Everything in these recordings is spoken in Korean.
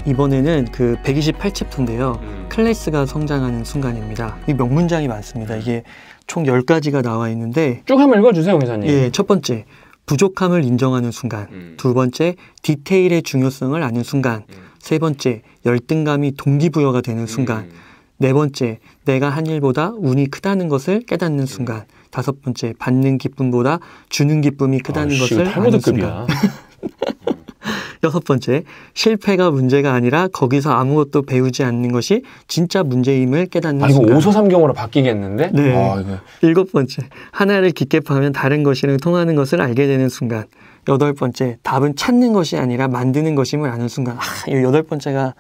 이번에는 그 128챕터인데요. 클래스가 성장하는 순간입니다. 이 명문장이 많습니다. 이게 총 10가지가 나와 있는데 쭉 한번 읽어주세요, 기사님. 예, 첫 번째, 부족함을 인정하는 순간. 두 번째, 디테일의 중요성을 아는 순간. 세 번째, 열등감이 동기부여가 되는 순간. 네 번째, 내가 한 일보다 운이 크다는 것을 깨닫는 순간. 다섯 번째, 받는 기쁨보다 주는 기쁨이 크다는 것을 아는 순간. 여섯 번째, 실패가 문제가 아니라 거기서 아무것도 배우지 않는 것이 진짜 문제임을 깨닫는 순간. 이거 오소삼경으로 바뀌겠는데? 네. 이거. 일곱 번째, 하나를 깊게 파면 다른 것이랑 통하는 것을 알게 되는 순간. 여덟 번째, 답은 찾는 것이 아니라 만드는 것임을 아는 순간. 이 여덟 번째가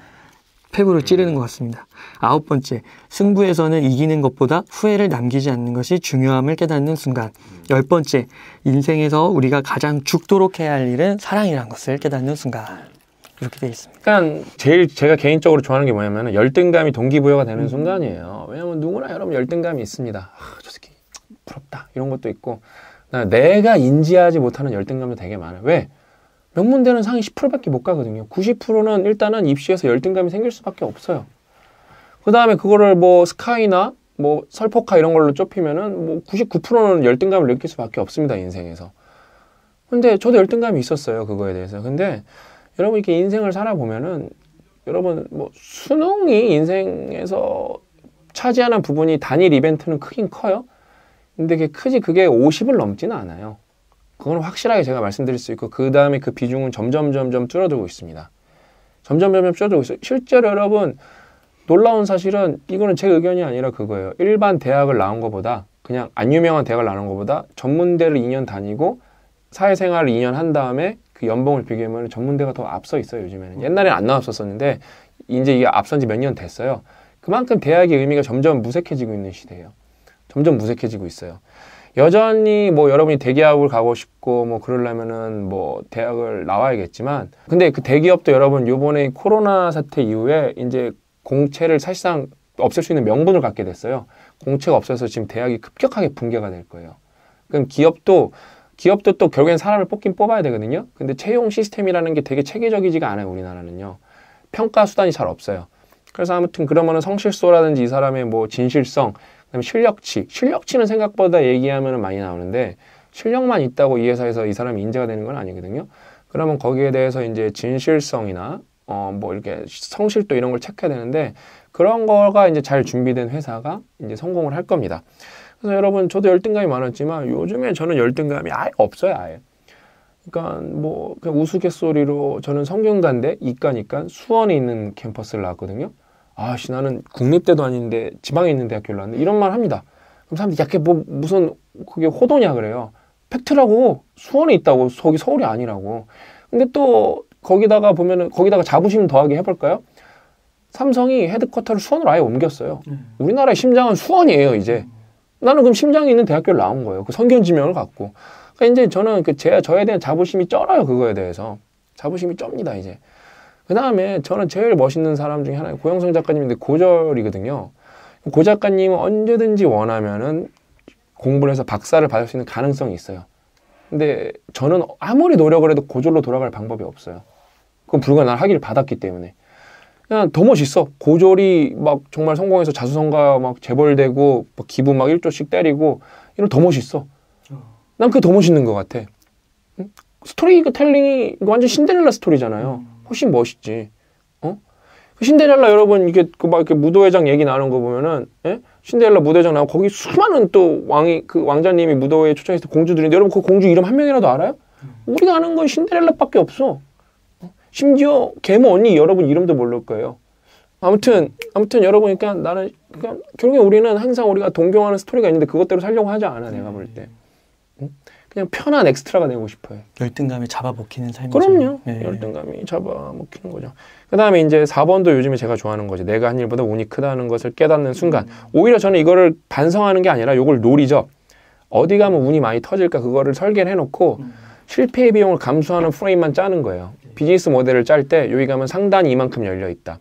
패부를 찌르는 것 같습니다. 아홉 번째, 승부에서는 이기는 것보다 후회를 남기지 않는 것이 중요함을 깨닫는 순간. 열 번째, 인생에서 우리가 가장 죽도록 해야 할 일은 사랑이라는 것을 깨닫는 순간. 이렇게 되어 있습니다. 그러니까 제일 제가 개인적으로 좋아하는 게 뭐냐면 열등감이 동기부여가 되는 순간이에요. 왜냐면 누구나 여러분 열등감이 있습니다. 저 새끼 부럽다 이런 것도 있고 내가 인지하지 못하는 열등감도 되게 많아요. 왜? 명문대는 상위 10%밖에 못 가거든요. 90%는 일단은 입시에서 열등감이 생길 수밖에 없어요. 그 다음에 그거를 뭐 스카이나 뭐 설포카 이런 걸로 좁히면은 뭐 99%는 열등감을 느낄 수밖에 없습니다, 인생에서. 근데 저도 열등감이 있었어요, 그거에 대해서. 근데 여러분 이렇게 인생을 살아보면은 여러분 뭐 수능이 인생에서 차지하는 부분이 단일 이벤트는 크긴 커요. 근데 그게 50을 넘지는 않아요. 그건 확실하게 제가 말씀드릴 수 있고 그 다음에 그 비중은 점점 줄어들고 있습니다. 점점 줄어들고 있어요. 실제로 여러분 놀라운 사실은 이거는 제 의견이 아니라 그거예요. 일반 대학을 나온 것보다 그냥 안 유명한 대학을 나온 것보다 전문대를 2년 다니고 사회생활을 2년 한 다음에 그 연봉을 비교하면 전문대가 더 앞서 있어요. 요즘에는. 옛날에는 안 나왔었는데 이제 이게 앞선 지 몇 년 됐어요. 그만큼 대학의 의미가 점점 무색해지고 있는 시대예요. 점점 무색해지고 있어요. 여전히 뭐 여러분이 대기업을 가고 싶고 뭐 그러려면은 뭐 대학을 나와야겠지만 근데 그 대기업도 여러분 요번에 코로나 사태 이후에 이제 공채를 사실상 없앨 수 있는 명분을 갖게 됐어요. 공채가 없어서 지금 대학이 급격하게 붕괴가 될 거예요. 그럼 기업도 또 결국엔 사람을 뽑긴 뽑아야 되거든요. 근데 채용 시스템이라는 게 되게 체계적이지가 않아요, 우리나라는요. 평가 수단이 잘 없어요. 그래서 아무튼 그러면은 성실소라든지 이 사람의 뭐 진실성, 그다음에 실력치는 생각보다 얘기하면 많이 나오는데 실력만 있다고 이 회사에서 이 사람이 인재가 되는 건 아니거든요. 그러면 거기에 대해서 이제 진실성이나 뭐 이렇게 성실도 이런 걸 체크해야 되는데 그런 거가 이제 잘 준비된 회사가 이제 성공을 할 겁니다. 그래서 여러분 저도 열등감이 많았지만 요즘에 저는 열등감이 아예 없어요, 아예. 그러니까 뭐 그냥 우스갯소리로 저는 성균관대 이과니까 수원에 있는 캠퍼스를 나왔거든요. 아씨 나는 국립대도 아닌데 지방에 있는 대학교를 나왔는데 이런 말 합니다. 그럼 사람들이 약간 뭐 무슨 그게 호도냐 그래요. 팩트라고. 수원에 있다고. 거기 서울이 아니라고. 근데 또 거기다가 보면은 거기다가 자부심 더하게 해볼까요? 삼성이 헤드쿼터를 수원으로 아예 옮겼어요. 우리나라의 심장은 수원이에요 이제. 나는 그럼 심장이 있는 대학교를 나온 거예요. 그 선견지명을 갖고. 그러니까 이제 저는 저에 대한 자부심이 쩔어요. 그거에 대해서. 자부심이 쩝니다 이제. 그 다음에 저는 제일 멋있는 사람 중에 하나가 고영성 작가님인데 고졸이거든요. 고 작가님은 언제든지 원하면은 공부를 해서 박사를 받을 수 있는 가능성이 있어요. 근데 저는 아무리 노력을 해도 고졸로 돌아갈 방법이 없어요. 그건 불과 난 학위를 받았기 때문에. 그냥 더 멋있어. 고졸이 막 정말 성공해서 자수성가 막 재벌되고 막 기부 막 1조씩 때리고 이런 더 멋있어. 난 그게 더 멋있는 것 같아. 응? 스토리 텔링이 완전 신데렐라 스토리잖아요. 훨씬 멋있지. 그 신데렐라 여러분 이게 막 이렇게 무도회장 얘기 나누는 거 보면은 신데렐라 무도회장 나오고 거기 수많은 또 왕자님이 무도회에 초청했을 때 공주들인데 여러분 그 공주 이름 한 명이라도 알아요? 우리가 아는 건 신데렐라밖에 없어. 심지어 계모 언니 여러분 이름도 모를 거예요. 아무튼 여러분 그러니까 나는 결국에 우리는 항상 우리가 동경하는 스토리가 있는데 그것대로 살려고 하지 않아 내가 볼 때. 그냥 편한 엑스트라가 되고 싶어요. 열등감이 잡아먹히는 삶이죠. 그럼요. 네. 열등감이 잡아먹히는 거죠. 그 다음에 이제 4번도 요즘에 제가 좋아하는 거지. 내가 한 일보다 운이 크다는 것을 깨닫는 순간. 오히려 저는 이거를 반성하는 게 아니라 이걸 노리죠. 어디 가면 운이 많이 터질까 그거를 설계를 해놓고 실패의 비용을 감수하는 프레임만 짜는 거예요. 비즈니스 모델을 짤 때 여기 가면 상단이 이만큼 열려 있다.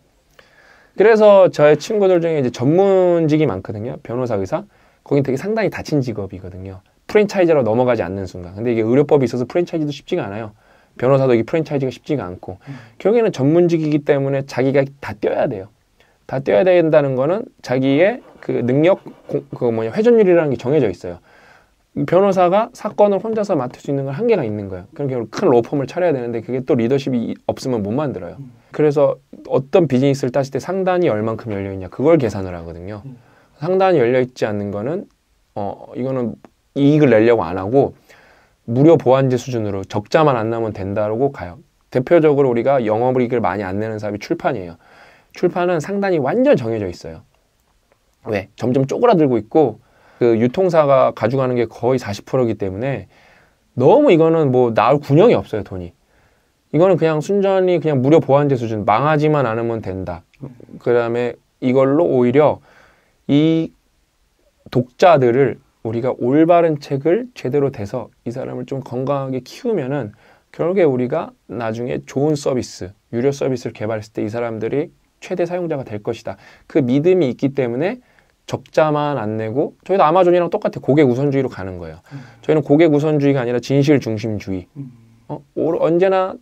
그래서 저의 친구들 중에 이제 전문직이 많거든요. 변호사, 의사. 거긴 되게 상당히 다친 직업이거든요. 프랜차이즈로 넘어가지 않는 순간. 근데 이게 의료법이 있어서 프랜차이즈도 쉽지가 않아요. 변호사도 이게 프랜차이즈가 쉽지가 않고 결국에는 전문직이기 때문에 자기가 다 뛰어야 돼요. 다 뛰어야 된다는 거는 자기의 그 능력, 회전율이라는 게 정해져 있어요. 변호사가 사건을 혼자서 맡을 수 있는 건 한계가 있는 거예요. 그럼 결국 큰 로펌을 차려야 되는데 그게 또 리더십이 없으면 못 만들어요. 그래서 어떤 비즈니스를 따질 때 상단이 얼만큼 열려있냐 그걸 계산을 하거든요. 상단이 열려있지 않는 거는 이거는 이익을 내려고 안 하고 무료 보완제 수준으로 적자만 안 나면 된다고 가요. 대표적으로 우리가 영업이익을 많이 안 내는 사업이 출판이에요. 출판은 상단이 완전 정해져 있어요. 왜? 점점 쪼그라들고 있고 그 유통사가 가져가는 게 거의 40%이기 때문에 너무 이거는 뭐 나올 군형이 없어요, 돈이. 이거는 그냥 순전히 그냥 무료 보완제 수준, 망하지만 않으면 된다. 그 다음에 이걸로 오히려 이 독자들을 우리가 올바른 책을 제대로 돼서 이 사람을 좀 건강하게 키우면은 결국에 우리가 나중에 좋은 서비스, 유료 서비스를 개발했을 때 이 사람들이 최대 사용자가 될 것이다. 그 믿음이 있기 때문에 적자만 안 내고 저희도 아마존이랑 똑같아. 고객 우선주의로 가는 거예요. 저희는 고객 우선주의가 아니라 진실 중심주의. 언제나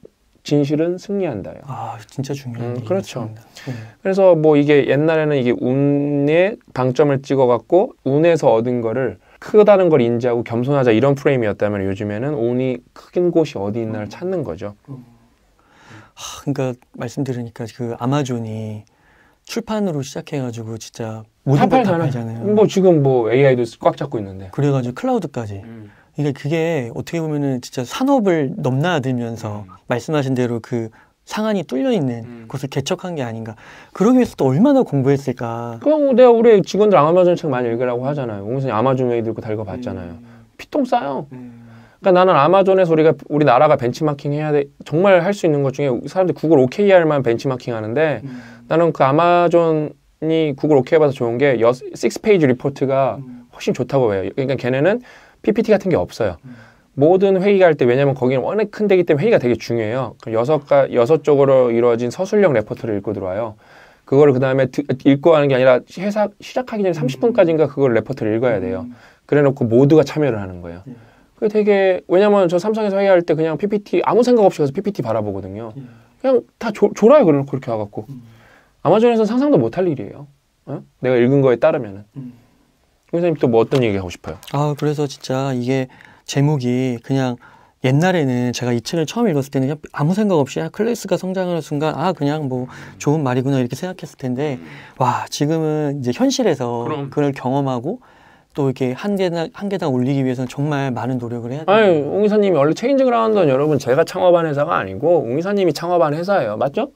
진실은 승리한다요. 아, 진짜 중요한 그렇죠. 그래서 뭐 이게 옛날에는 이게 운에 방점을 찍어갖고 운에서 얻은 거를 크다는 걸 인지하고 겸손하자 이런 프레임이었다면 요즘에는 운이 큰 곳이 어디 있나를 찾는 거죠. 그러니까 말씀 들으니까 그 아마존이 출판으로 시작해가지고 진짜 모든 걸 다 팔잖아요. 뭐 지금 뭐 AI도 꽉 잡고 있는데. 그래가지고 클라우드까지. 그러니까 그게 어떻게 보면은 진짜 산업을 넘나들면서 말씀하신 대로 그 상한이 뚫려 있는 곳을 개척한 게 아닌가. 그러기 위해서 또 얼마나 공부했을까. 그럼 내가 우리 직원들 아마존 책 많이 읽으라고 하잖아요. 옹선이 아마존 웨이 들고 달궈봤잖아요. 피통 싸요. 그러니까 나는 아마존에서 우리나라가 benchmarking 해야 돼. 정말 할 수 있는 것 중에 사람들이 구글 OKR만 benchmarking 하는데 나는 그 아마존이 구글 OK 봐서 좋은 게 6페이지 리포트가 훨씬 좋다고 해요. 그러니까 걔네는 PPT 같은 게 없어요. 모든 회의가 할 때 왜냐면 거기는 워낙 큰 데기 때문에 회의가 되게 중요해요. 6쪽으로 이루어진 서술형 레포트를 읽고 들어와요. 그거를 그 다음에 읽고 하는 게 아니라 회사 시작하기 전에 30분까지인가 그걸 레포트를 읽어야 돼요. 그래 놓고 모두가 참여를 하는 거예요. 그게 되게 왜냐면 저 삼성에서 회의할 때 그냥 PPT 아무 생각 없이 가서 PPT 바라보거든요. 그냥 다 졸아요. 그렇게 와갖고. 아마존에서는 상상도 못할 일이에요. 내가 읽은 거에 따르면은. 선생님 또 뭐 어떤 얘기 하고 싶어요? 그래서 진짜 이게 제목이 그냥 옛날에는 제가 이 책을 처음 읽었을 때는 그냥 아무 생각 없이 클래스가 성장하는 순간 그냥 뭐 좋은 말이구나 이렇게 생각했을 텐데 와 지금은 이제 현실에서 그걸 경험하고 또 이렇게 한 계단 올리기 위해서는 정말 많은 노력을 해야 돼요. 아니, 옹 이사님이 원래 체인지 그라운드는 여러분 제가 창업한 회사가 아니고 옹 이사님이 창업한 회사예요. 맞죠?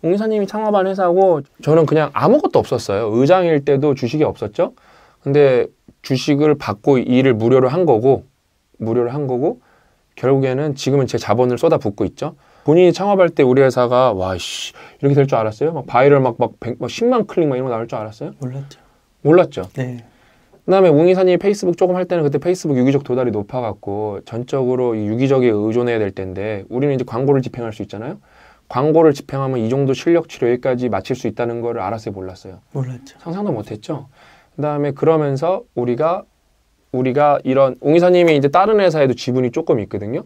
옹 이사님이 창업한 회사고 저는 그냥 아무것도 없었어요. 의장일 때도 주식이 없었죠. 근데 주식을 받고 일을 무료로 한 거고 결국에는 지금은 제 자본을 쏟아붓고 있죠. 본인이 창업할 때 우리 회사가 와씨 이렇게 될 줄 알았어요? 막 바이럴 막 10만 클릭 막 이런 거 나올 줄 알았어요? 몰랐죠. 네. 그다음에 웅 이사님이 페이스북 조금 할 때는 그때 페이스북 유기적 도달이 높아갖고 전적으로 유기적에 의존해야 될 텐데 우리는 이제 광고를 집행할 수 있잖아요. 광고를 집행하면 이 정도 실력치로 여기까지 마칠 수 있다는 걸 알았어요, 몰랐어요? 몰랐죠. 상상도 못했죠. 그다음에 그러면서 우리가 이런 웅 이사님이 이제 다른 회사에도 지분이 조금 있거든요.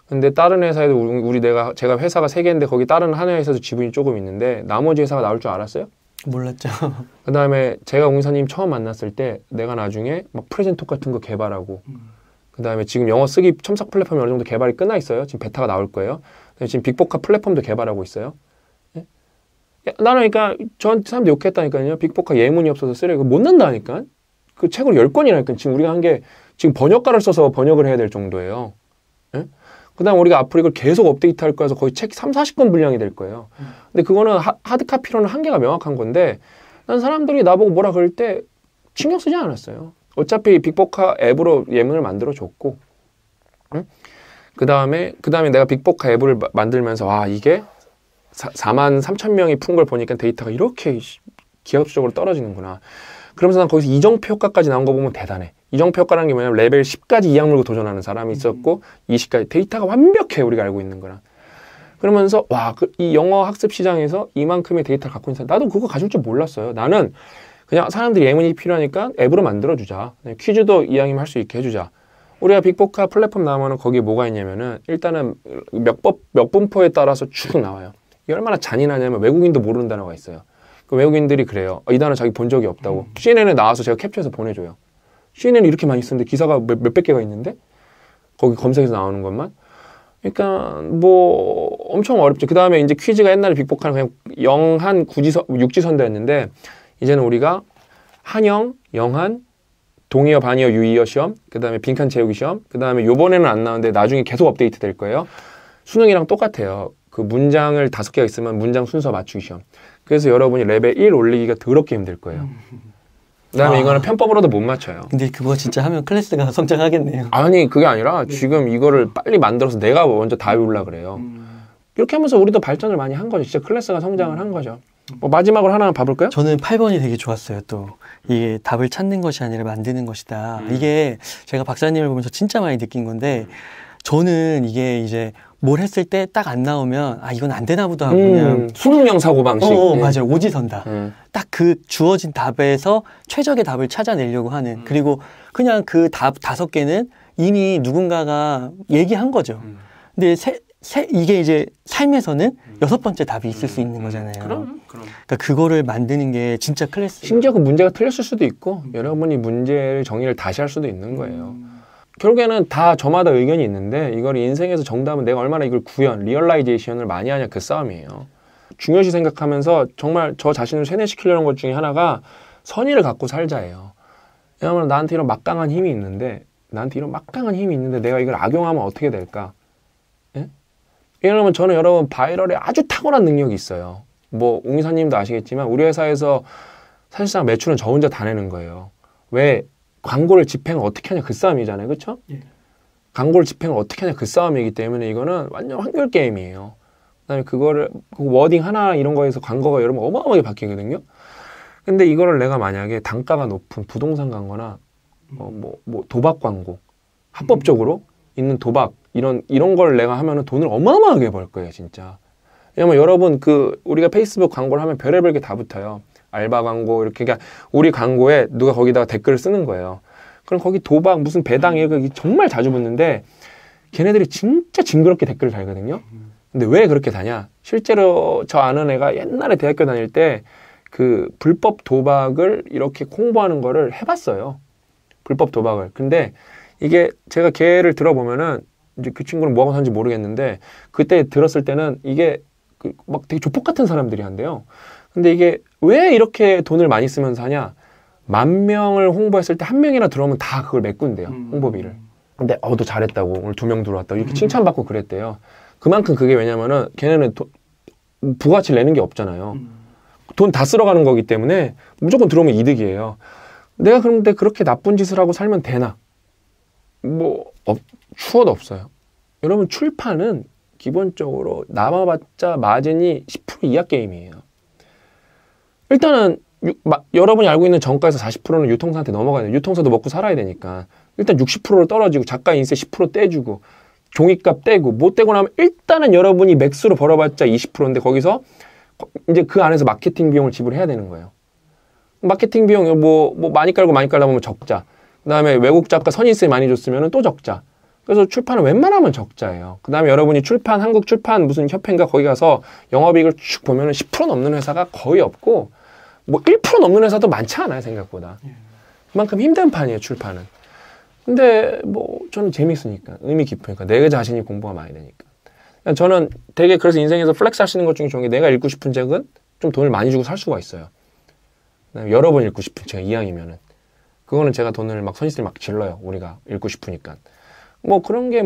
근데 다른 회사에도 제가 회사가 3개인데 거기 다른 한 회사에도 지분이 조금 있는데 나머지 회사가 나올 줄 알았어요? 몰랐죠. 그 다음에 제가 옹 이사님 처음 만났을 때 내가 나중에 막 프레젠톡 같은 거 개발하고 그 다음에 지금 영어 쓰기 첨삭 플랫폼이 어느 정도 개발이 끝나 있어요. 지금 베타가 나올 거예요. 지금 빅보카 플랫폼도 개발하고 있어요. 예? 나는 그러니까 저한테 사람들이 욕했다니까요. 빅보카 예문이 없어서 쓰레기 못 난다니까. 그 책을 10권이라니까. 지금 우리가 한 게 지금 번역가를 써서 번역을 해야 될 정도예요. 예? 그 다음 우리가 앞으로 이걸 계속 업데이트할 거여서 거의 책 30-40권 분량이 될 거예요. 근데 그거는 하드카피로는 한계가 명확한 건데 난 사람들이 나보고 뭐라 그럴 때 신경 쓰지 않았어요. 어차피 빅보카 앱으로 예문을 만들어 줬고 응? 그 다음에 내가 빅보카 앱을 만들면서 이게 43,000명이 푼 걸 보니까 데이터가 이렇게 기하급수적으로 떨어지는구나. 그러면서 난 거기서 이정표 효과까지 나온 거 보면 대단해. 이정표 효과라는 게 뭐냐면 레벨 10까지 이악 물고 도전하는 사람이 있었고 20까지 데이터가 완벽해 우리가 알고 있는 거랑. 그러면서 이 영어 학습 시장에서 이만큼의 데이터를 갖고 있는 사람 나도 그거 가질 줄 몰랐어요. 나는 그냥 사람들이 예문이 필요하니까 앱으로 만들어주자. 퀴즈도 이왕이면 할 수 있게 해주자. 우리가 빅보카 플랫폼 나오면은 거기에 뭐가 있냐면은 일단은 몇 분포에 따라서 쭉 나와요. 이게 얼마나 잔인하냐면 외국인도 모르는 단어가 있어요. 그 외국인들이 그래요. 이 단어 자기 본 적이 없다고. CNN에 나와서 제가 캡처해서 보내줘요. CNN이 이렇게 많이 쓰는데 기사가 몇백 개가 있는데 거기 검색해서 나오는 것만. 그러니까 뭐 엄청 어렵죠. 그 다음에 이제 퀴즈가 옛날에 빅보카는 그냥 영한 육지선다였는데 이제는 우리가 한영, 영한, 동의어, 반의어, 유의어 시험, 그 다음에 빈칸 채우기 시험, 그 다음에 요번에는 안 나오는데 나중에 계속 업데이트 될 거예요. 수능이랑 똑같아요. 그 문장을 5개가 있으면 문장 순서 맞추기 시험. 그래서 여러분이 레벨 1 올리기가 더럽게 힘들 거예요. 그 다음에 이거는 편법으로도 못 맞춰요. 근데 그거 진짜 하면 클래스가 성장하겠네요. 아니 그게 아니라 지금 이거를 빨리 만들어서 내가 먼저 다 외우려고 그래요. 이렇게 하면서 우리도 발전을 많이 한 거죠. 진짜 클래스가 성장을 한 거죠. 뭐 마지막으로 하나 봐볼까요? 저는 8번이 되게 좋았어요. 또 이게 답을 찾는 것이 아니라 만드는 것이다. 이게 제가 박사님을 보면서 진짜 많이 느낀 건데 저는 이게 이제 뭘 했을 때 딱 안 나오면 아 이건 안 되나 보다 하고 그냥 수능형 사고방식. 맞아요. 오지선다. 딱 그 주어진 답에서 최적의 답을 찾아내려고 하는 그리고 그냥 그 답 5개는 이미 누군가가 얘기한 거죠. 근데 이게 이제 삶에서는 6번째 답이 있을 수 있는 거잖아요. 그럼. 그러니까 그거를 만드는 게 진짜 클래스. 심지어 그 문제가 틀렸을 수도 있고 여러분이 문제를 정의를 다시 할 수도 있는 거예요. 결국에는 다 저마다 의견이 있는데 이걸 인생에서 정답은 내가 얼마나 이걸 리얼라이제이션을 많이 하냐 그 싸움이에요. 중요시 생각하면서 정말 저 자신을 세뇌시키려는 것 중에 하나가 선의를 갖고 살자예요. 왜냐하면 나한테 이런 막강한 힘이 있는데 내가 이걸 악용하면 어떻게 될까? 예? 왜냐하면 저는 여러분 바이럴에 아주 탁월한 능력이 있어요. 뭐 웅이사님도 아시겠지만 우리 회사에서 사실상 매출은 저 혼자 다 내는 거예요. 왜? 광고를 집행을 어떻게 하냐 그 싸움이잖아요. 그렇죠? 예. 광고를 집행을 어떻게 하냐 그 싸움이기 때문에 이거는 완전 확률 게임이에요. 그다음에 그 워딩 하나 이런 거에서 광고가 여러분 어마어마하게 바뀌거든요. 근데 이거를 내가 만약에 단가가 높은 부동산 광고나 뭐 도박 광고 합법적으로 있는 도박 이런 걸 내가 하면은 돈을 어마어마하게 벌 거예요, 진짜. 왜냐면 여러분 우리가 페이스북 광고를 하면 별의별 게 다 붙어요. 알바 광고 이렇게 그러니까 우리 광고에 누가 거기다가 댓글을 쓰는 거예요. 그럼 거기 도박 무슨 배당 이거 정말 자주 붙는데 걔네들이 진짜 징그럽게 댓글을 달거든요. 근데 왜 그렇게 다냐? 실제로 저 아는 애가 옛날에 대학교 다닐 때 그 불법 도박을 이렇게 홍보하는 거를 해봤어요. 불법 도박을. 근데 이게 제가 걔를 들어보면은 이제 그 친구는 뭐하고 사는지 모르겠는데 그때 들었을 때는 이게 막 되게 조폭 같은 사람들이 한대요. 근데 이게 왜 이렇게 돈을 많이 쓰면서 하냐? 10,000명을 홍보했을 때 1명이나 들어오면 다 그걸 메꾼대요. 홍보비를. 근데 너 잘했다고. 오늘 2명 들어왔다고. 이렇게 칭찬받고 그랬대요. 그만큼 그게 왜냐면은 걔네는 부가치를 내는 게 없잖아요. 돈 다 쓸어가는 거기 때문에 무조건 들어오면 이득이에요. 내가 그런데 그렇게 나쁜 짓을 하고 살면 되나? 추워도 없어요. 여러분 출판은 기본적으로 남아봤자 마진이 10% 이하 게임이에요. 일단은 여러분이 알고 있는 정가에서 40%는 유통사한테 넘어가야 돼요. 유통사도 먹고 살아야 되니까. 일단 60%로 떨어지고 작가 인세 10% 떼주고 종이값 떼고 못 떼고 나면 일단은 여러분이 맥스로 벌어봤자 20%인데 거기서 이제 그 안에서 마케팅 비용을 지불해야 되는 거예요. 마케팅 비용 많이 깔고 많이 깔다 보면 적자. 그 다음에 외국 작가 선인세 많이 줬으면 또 적자. 그래서 출판은 웬만하면 적자예요. 그 다음에 여러분이 한국 출판 무슨 협회인가 거기 가서 영업이익을 쭉 보면은 10% 넘는 회사가 거의 없고 1% 넘는 회사도 많지 않아요, 생각보다. 그만큼 힘든 판이에요, 출판은. 근데 저는 재밌으니까, 의미 깊으니까, 내 자신이 공부가 많이 되니까. 저는 되게 그래서 인생에서 플렉스 할 수 있는 것 중에 좋은 게 내가 읽고 싶은 책은 좀 돈을 많이 주고 살 수가 있어요. 여러 번 읽고 싶은 책, 이왕이면은. 그거는 제가 돈을 선인세를 질러요, 우리가 읽고 싶으니까. 그런 게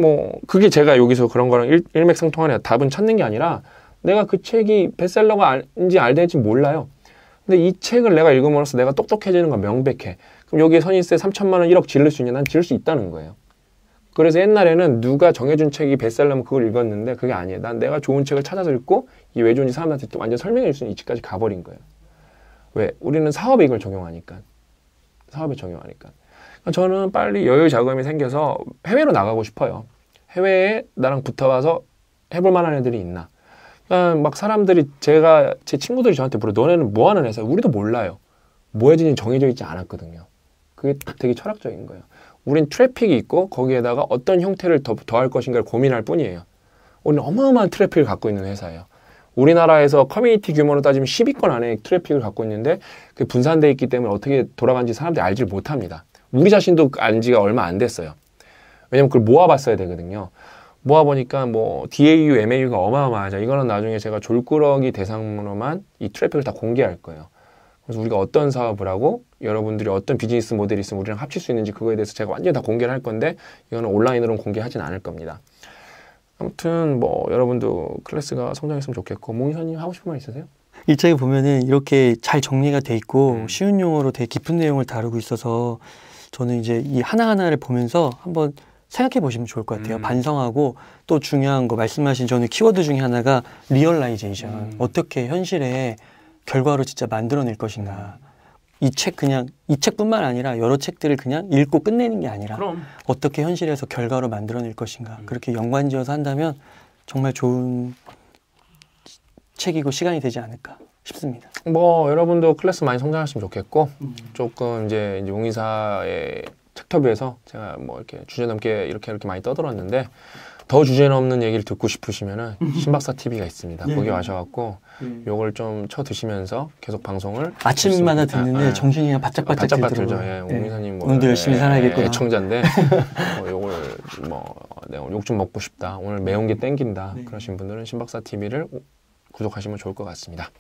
그게 제가 여기서 그런 거랑 일맥상통하네. 답은 찾는 게 아니라 내가 그 책이 베스트셀러가인지 알될지 몰라요. 근데 이 책을 내가 읽음으로써 내가 똑똑해지는 건 명백해. 그럼 여기에 선인세 3,000만 원 1억 지를 수 있냐? 난 지를 수 있다는 거예요. 그래서 옛날에는 누가 정해준 책이 베스트셀러면 그걸 읽었는데 그게 아니에요. 난 내가 좋은 책을 찾아서 읽고 이게 왜 좋은지 사람들한테 또 완전 설명해 줄 수 있는 위치까지 가버린 거예요. 왜? 우리는 사업에 이걸 적용하니까. 저는 빨리 여유 자금이 생겨서 해외로 나가고 싶어요. 해외에 나랑 붙어봐서 해볼 만한 애들이 있나. 그러니까 사람들이 제 친구들이 저한테 물어요. 너네는 뭐 하는 회사야? 우리도 몰라요. 뭐 해지는 정해져 있지 않았거든요. 그게 되게 철학적인 거예요. 우린 트래픽이 있고 거기에다가 어떤 형태를 더할 것인가를 고민할 뿐이에요. 우리는 어마어마한 트래픽을 갖고 있는 회사예요. 우리나라에서 커뮤니티 규모로 따지면 10위권 안에 트래픽을 갖고 있는데 그 분산돼 있기 때문에 어떻게 돌아가는지 사람들이 알지 못합니다. 우리 자신도 안 지가 얼마 안 됐어요. 왜냐면 그걸 모아봤어야 되거든요. 모아보니까 뭐 DAU, MAU가 어마어마하죠. 이거는 나중에 제가 졸꾸러기 대상으로만 이 트래픽을 다 공개할 거예요. 그래서 우리가 어떤 사업을 하고 여러분들이 어떤 비즈니스 모델이 있으면 우리랑 합칠 수 있는지 그거에 대해서 제가 완전히 다 공개를 할 건데 이거는 온라인으로는 공개하진 않을 겁니다. 아무튼 뭐 여러분도 클래스가 성장했으면 좋겠고 몽이사님 하고 싶은 말 있으세요? 이 책에 보면은 이렇게 잘 정리가 돼 있고 쉬운 용어로 되게 깊은 내용을 다루고 있어서 저는 이제 이 하나하나를 보면서 한번 생각해 보시면 좋을 것 같아요. 반성하고 또 중요한 거 말씀하신 저는 키워드 중에 하나가 리얼라이제이션. 어떻게 현실에 결과로 진짜 만들어낼 것인가. 이 책뿐만 아니라 여러 책들을 그냥 읽고 끝내는 게 아니라 그럼. 어떻게 현실에서 결과로 만들어낼 것인가. 그렇게 연관지어서 한다면 정말 좋은 책이고 시간이 되지 않을까 싶습니다. 뭐 여러분도 클래스 많이 성장했으면 좋겠고 조금 이제 용의사의 챕터부에서 제가 뭐 이렇게 주제넘게 이렇게 많이 떠들었는데 더 주제넘는 얘기를 듣고 싶으시면은 신박사 TV가 있습니다. 거기 와셔갖고 요걸 좀 쳐 드시면서 계속 방송을 아침마다 듣는데 정신이 그냥 바짝바짝 들죠. 예, 옹기사님 뭐 오늘도 열심히 살아야겠구나. 애청자인데 요걸 뭐 욕 좀 먹고 싶다. 오늘 매운 게 땡긴다. 그러신 분들은 신박사 TV를 구독하시면 좋을 것 같습니다.